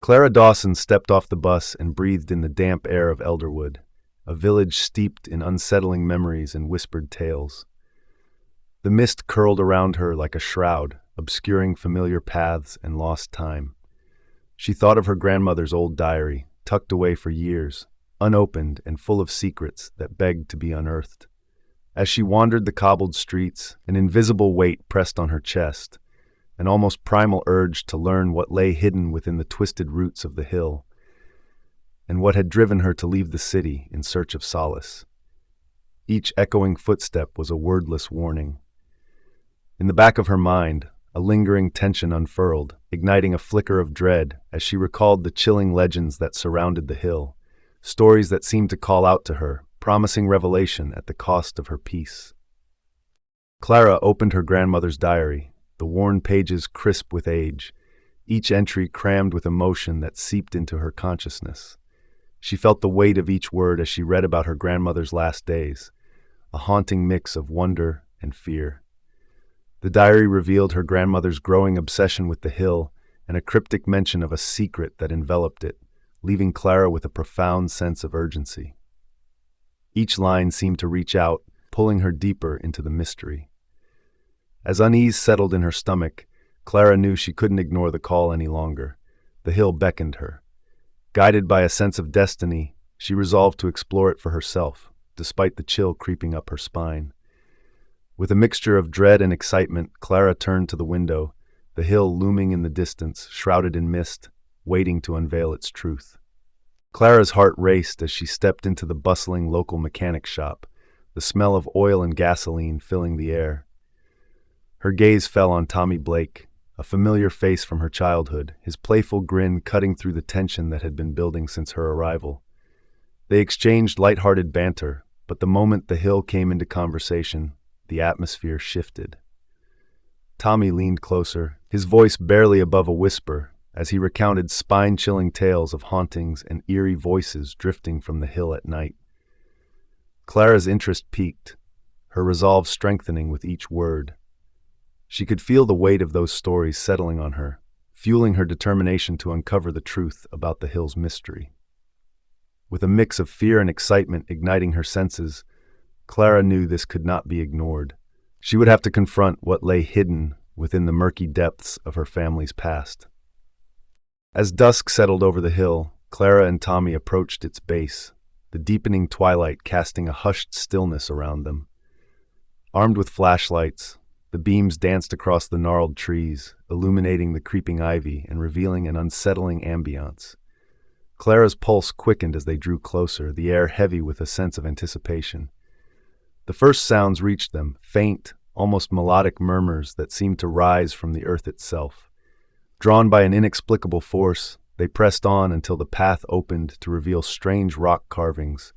Clara Dawson stepped off the bus and breathed in the damp air of Elderwood, a village steeped in unsettling memories and whispered tales. The mist curled around her like a shroud, obscuring familiar paths and lost time. She thought of her grandmother's old diary, tucked away for years, unopened and full of secrets that begged to be unearthed. As she wandered the cobbled streets, an invisible weight pressed on her chest, an almost primal urge to learn what lay hidden within the twisted roots of the hill, and what had driven her to leave the city in search of solace. Each echoing footstep was a wordless warning. In the back of her mind, a lingering tension unfurled, igniting a flicker of dread as she recalled the chilling legends that surrounded the hill, stories that seemed to call out to her, promising revelation at the cost of her peace. Clara opened her grandmother's diary, the worn pages crisp with age, each entry crammed with emotion that seeped into her consciousness. She felt the weight of each word as she read about her grandmother's last days, a haunting mix of wonder and fear. The diary revealed her grandmother's growing obsession with the hill and a cryptic mention of a secret that enveloped it, leaving Clara with a profound sense of urgency. Each line seemed to reach out, pulling her deeper into the mystery. As unease settled in her stomach, Clara knew she couldn't ignore the call any longer. The hill beckoned her. Guided by a sense of destiny, she resolved to explore it for herself, despite the chill creeping up her spine. With a mixture of dread and excitement, Clara turned to the window, the hill looming in the distance, shrouded in mist, waiting to unveil its truth. Clara's heart raced as she stepped into the bustling local mechanic shop, the smell of oil and gasoline filling the air. Her gaze fell on Tommy Blake, a familiar face from her childhood, his playful grin cutting through the tension that had been building since her arrival. They exchanged light-hearted banter, but the moment the hill came into conversation, the atmosphere shifted. Tommy leaned closer, his voice barely above a whisper, as he recounted spine-chilling tales of hauntings and eerie voices drifting from the hill at night. Clara's interest peaked, her resolve strengthening with each word. She could feel the weight of those stories settling on her, fueling her determination to uncover the truth about the hill's mystery. With a mix of fear and excitement igniting her senses, Clara knew this could not be ignored. She would have to confront what lay hidden within the murky depths of her family's past. As dusk settled over the hill, Clara and Tommy approached its base, the deepening twilight casting a hushed stillness around them. Armed with flashlights, the beams danced across the gnarled trees, illuminating the creeping ivy and revealing an unsettling ambiance. Clara's pulse quickened as they drew closer, the air heavy with a sense of anticipation. The first sounds reached them, faint, almost melodic murmurs that seemed to rise from the earth itself. Drawn by an inexplicable force, they pressed on until the path opened to reveal strange rock carvings,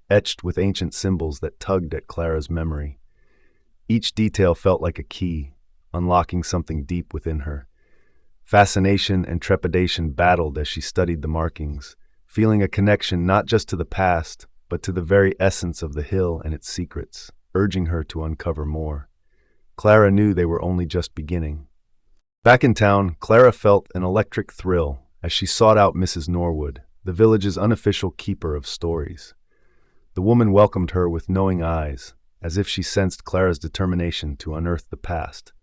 etched with ancient symbols that tugged at Clara's memory. Each detail felt like a key, unlocking something deep within her. Fascination and trepidation battled as she studied the markings, feeling a connection not just to the past, but to the very essence of the hill and its secrets, urging her to uncover more. Clara knew they were only just beginning. Back in town, Clara felt an electric thrill as she sought out Mrs. Norwood, the village's unofficial keeper of stories. The woman welcomed her with knowing eyes, as if she sensed Clara's determination to unearth the past.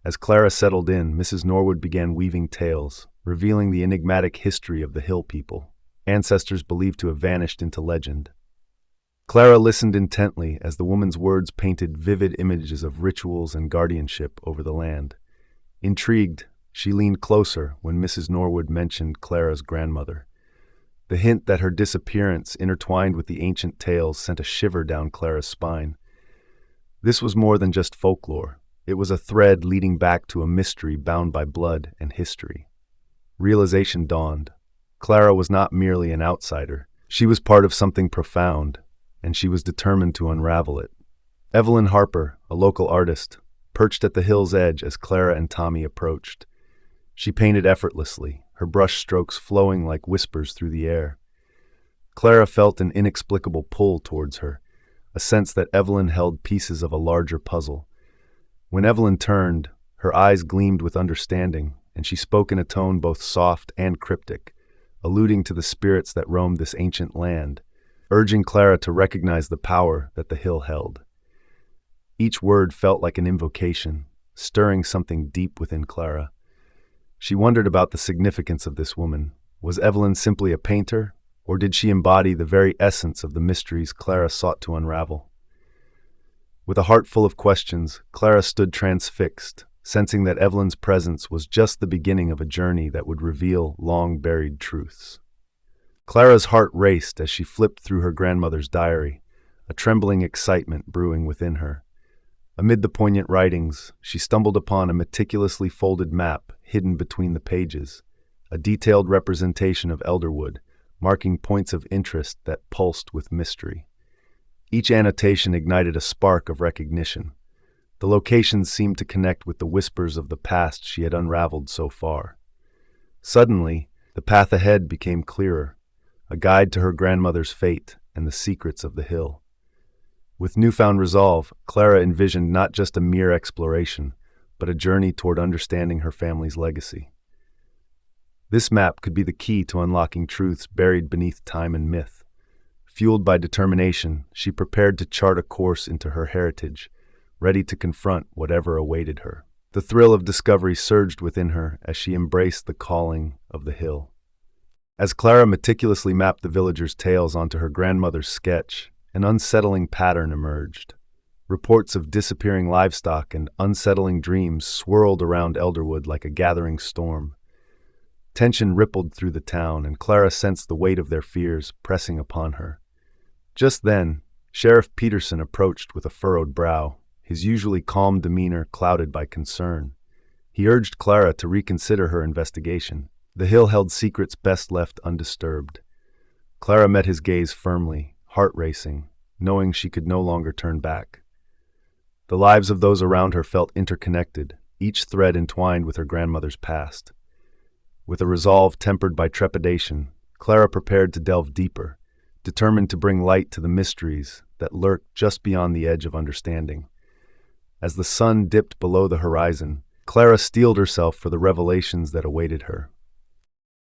As Clara settled in, Mrs. Norwood began weaving tales, revealing the enigmatic history of the hill people, ancestors believed to have vanished into legend. Clara listened intently as the woman's words painted vivid images of rituals and guardianship over the land. Intrigued, she leaned closer when Mrs. Norwood mentioned Clara's grandmother. The hint that her disappearance intertwined with the ancient tales sent a shiver down Clara's spine. This was more than just folklore. It was a thread leading back to a mystery bound by blood and history. Realization dawned. Clara was not merely an outsider. She was part of something profound, and she was determined to unravel it. Evelyn Harper, a local artist, perched at the hill's edge as Clara and Tommy approached. She painted effortlessly, her brush strokes flowing like whispers through the air. Clara felt an inexplicable pull towards her, a sense that Evelyn held pieces of a larger puzzle. When Evelyn turned, her eyes gleamed with understanding, and she spoke in a tone both soft and cryptic, alluding to the spirits that roamed this ancient land, urging Clara to recognize the power that the hill held. Each word felt like an invocation, stirring something deep within Clara. She wondered about the significance of this woman. Was Evelyn simply a painter, or did she embody the very essence of the mysteries Clara sought to unravel? With a heart full of questions, Clara stood transfixed, sensing that Evelyn's presence was just the beginning of a journey that would reveal long-buried truths. Clara's heart raced as she flipped through her grandmother's diary, a trembling excitement brewing within her. Amid the poignant writings, she stumbled upon a meticulously folded map hidden between the pages, a detailed representation of Elderwood, marking points of interest that pulsed with mystery. Each annotation ignited a spark of recognition. The locations seemed to connect with the whispers of the past she had unraveled so far. Suddenly, the path ahead became clearer, a guide to her grandmother's fate and the secrets of the hill. With newfound resolve, Clara envisioned not just a mere exploration, but a journey toward understanding her family's legacy. This map could be the key to unlocking truths buried beneath time and myth. Fueled by determination, she prepared to chart a course into her heritage, ready to confront whatever awaited her. The thrill of discovery surged within her as she embraced the calling of the hill. As Clara meticulously mapped the villagers' tales onto her grandmother's sketch, an unsettling pattern emerged. Reports of disappearing livestock and unsettling dreams swirled around Elderwood like a gathering storm. Tension rippled through the town, and Clara sensed the weight of their fears pressing upon her. Just then, Sheriff Peterson approached with a furrowed brow, his usually calm demeanor clouded by concern. He urged Clara to reconsider her investigation. The hill held secrets best left undisturbed. Clara met his gaze firmly, heart racing, knowing she could no longer turn back. The lives of those around her felt interconnected, each thread entwined with her grandmother's past. With a resolve tempered by trepidation, Clara prepared to delve deeper, determined to bring light to the mysteries that lurked just beyond the edge of understanding. As the sun dipped below the horizon, Clara steeled herself for the revelations that awaited her.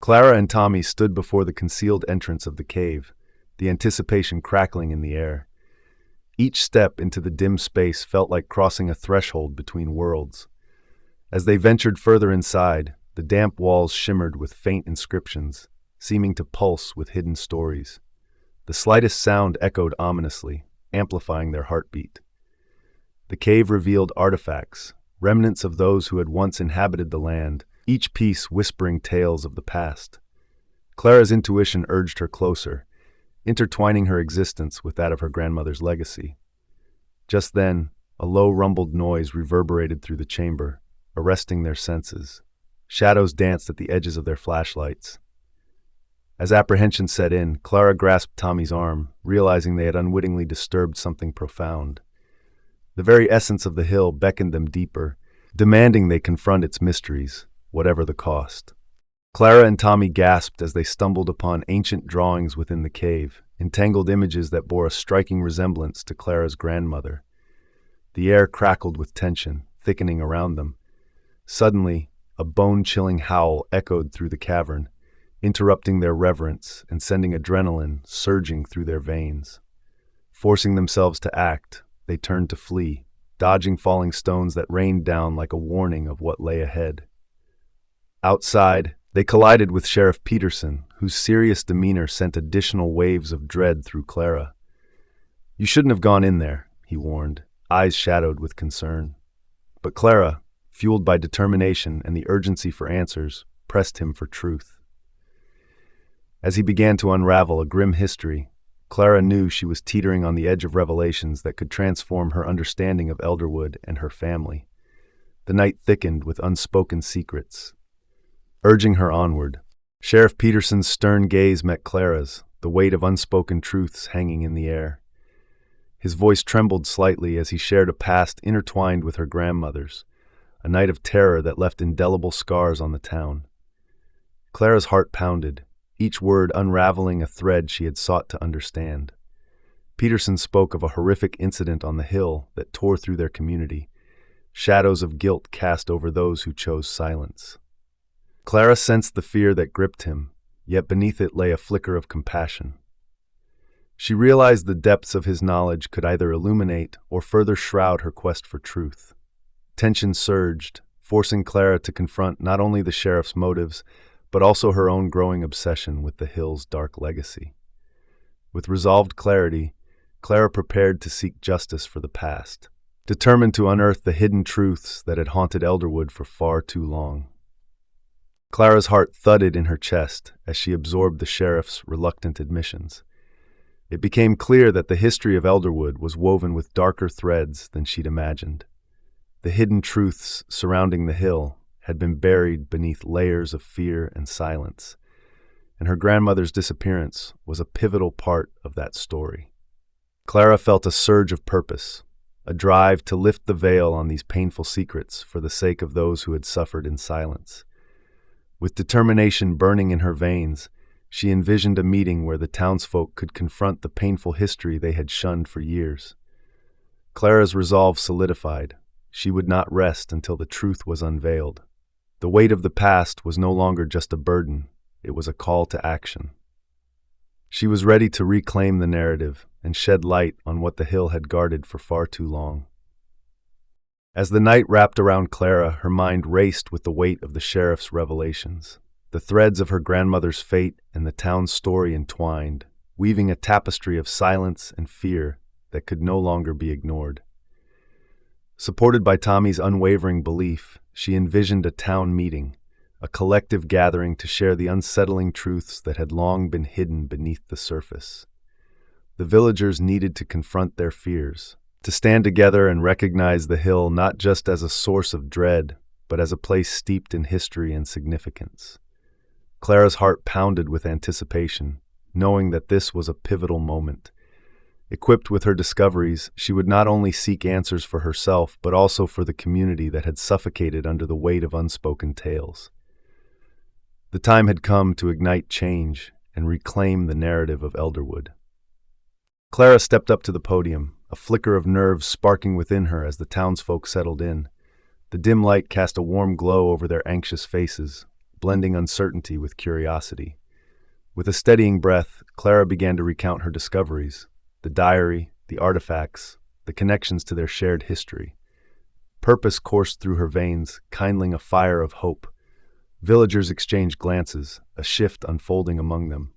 Clara and Tommy stood before the concealed entrance of the cave, the anticipation crackling in the air. Each step into the dim space felt like crossing a threshold between worlds. As they ventured further inside, the damp walls shimmered with faint inscriptions, seeming to pulse with hidden stories. The slightest sound echoed ominously, amplifying their heartbeat. The cave revealed artifacts, remnants of those who had once inhabited the land, each piece whispering tales of the past. Clara's intuition urged her closer, intertwining her existence with that of her grandmother's legacy. Just then, a low rumbled noise reverberated through the chamber, arresting their senses. Shadows danced at the edges of their flashlights. As apprehension set in, Clara grasped Tommy's arm, realizing they had unwittingly disturbed something profound. The very essence of the hill beckoned them deeper, demanding they confront its mysteries, whatever the cost. Clara and Tommy gasped as they stumbled upon ancient drawings within the cave, entangled images that bore a striking resemblance to Clara's grandmother. The air crackled with tension, thickening around them. Suddenly, a bone-chilling howl echoed through the cavern, interrupting their reverence and sending adrenaline surging through their veins. Forcing themselves to act, they turned to flee, dodging falling stones that rained down like a warning of what lay ahead. Outside, they collided with Sheriff Peterson, whose serious demeanor sent additional waves of dread through Clara. "You shouldn't have gone in there," he warned, eyes shadowed with concern. But Clara, fueled by determination and the urgency for answers, pressed him for truth. As he began to unravel a grim history, Clara knew she was teetering on the edge of revelations that could transform her understanding of Elderwood and her family. The night thickened with unspoken secrets, urging her onward. Sheriff Peterson's stern gaze met Clara's, the weight of unspoken truths hanging in the air. His voice trembled slightly as he shared a past intertwined with her grandmother's, a night of terror that left indelible scars on the town. Clara's heart pounded, each word unraveling a thread she had sought to understand. Peterson spoke of a horrific incident on the hill that tore through their community, shadows of guilt cast over those who chose silence. Clara sensed the fear that gripped him, yet beneath it lay a flicker of compassion. She realized the depths of his knowledge could either illuminate or further shroud her quest for truth. Tension surged, forcing Clara to confront not only the sheriff's motives, but also her own growing obsession with the Hill's dark legacy. With resolved clarity, Clara prepared to seek justice for the past, determined to unearth the hidden truths that had haunted Elderwood for far too long. Clara's heart thudded in her chest as she absorbed the sheriff's reluctant admissions. It became clear that the history of Elderwood was woven with darker threads than she'd imagined. The hidden truths surrounding the hill had been buried beneath layers of fear and silence, and her grandmother's disappearance was a pivotal part of that story. Clara felt a surge of purpose, a drive to lift the veil on these painful secrets for the sake of those who had suffered in silence. With determination burning in her veins, she envisioned a meeting where the townsfolk could confront the painful history they had shunned for years. Clara's resolve solidified. She would not rest until the truth was unveiled. The weight of the past was no longer just a burden, it was a call to action. She was ready to reclaim the narrative and shed light on what the Hill had guarded for far too long. As the night wrapped around Clara, her mind raced with the weight of the sheriff's revelations. The threads of her grandmother's fate and the town's story entwined, weaving a tapestry of silence and fear that could no longer be ignored. Supported by Tommy's unwavering belief, she envisioned a town meeting, a collective gathering to share the unsettling truths that had long been hidden beneath the surface. The villagers needed to confront their fears, to stand together and recognize the Hill not just as a source of dread, but as a place steeped in history and significance. Clara's heart pounded with anticipation, knowing that this was a pivotal moment. Equipped with her discoveries, she would not only seek answers for herself, but also for the community that had suffocated under the weight of unspoken tales. The time had come to ignite change and reclaim the narrative of Elderwood. Clara stepped up to the podium, a flicker of nerves sparking within her as the townsfolk settled in. The dim light cast a warm glow over their anxious faces, blending uncertainty with curiosity. With a steadying breath, Clara began to recount her discoveries, the diary, the artifacts, the connections to their shared history. Purpose coursed through her veins, kindling a fire of hope. Villagers exchanged glances, a shift unfolding among them.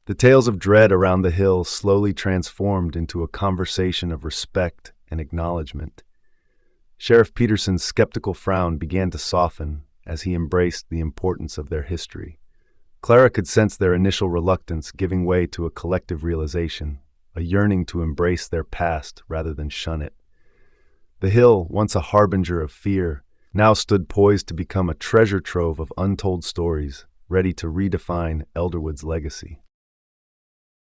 The tales of dread around the hill slowly transformed into a conversation of respect and acknowledgement. Sheriff Peterson's skeptical frown began to soften as he embraced the importance of their history. Clara could sense their initial reluctance giving way to a collective realization, a yearning to embrace their past rather than shun it. The hill, once a harbinger of fear, now stood poised to become a treasure trove of untold stories, ready to redefine Elderwood's legacy.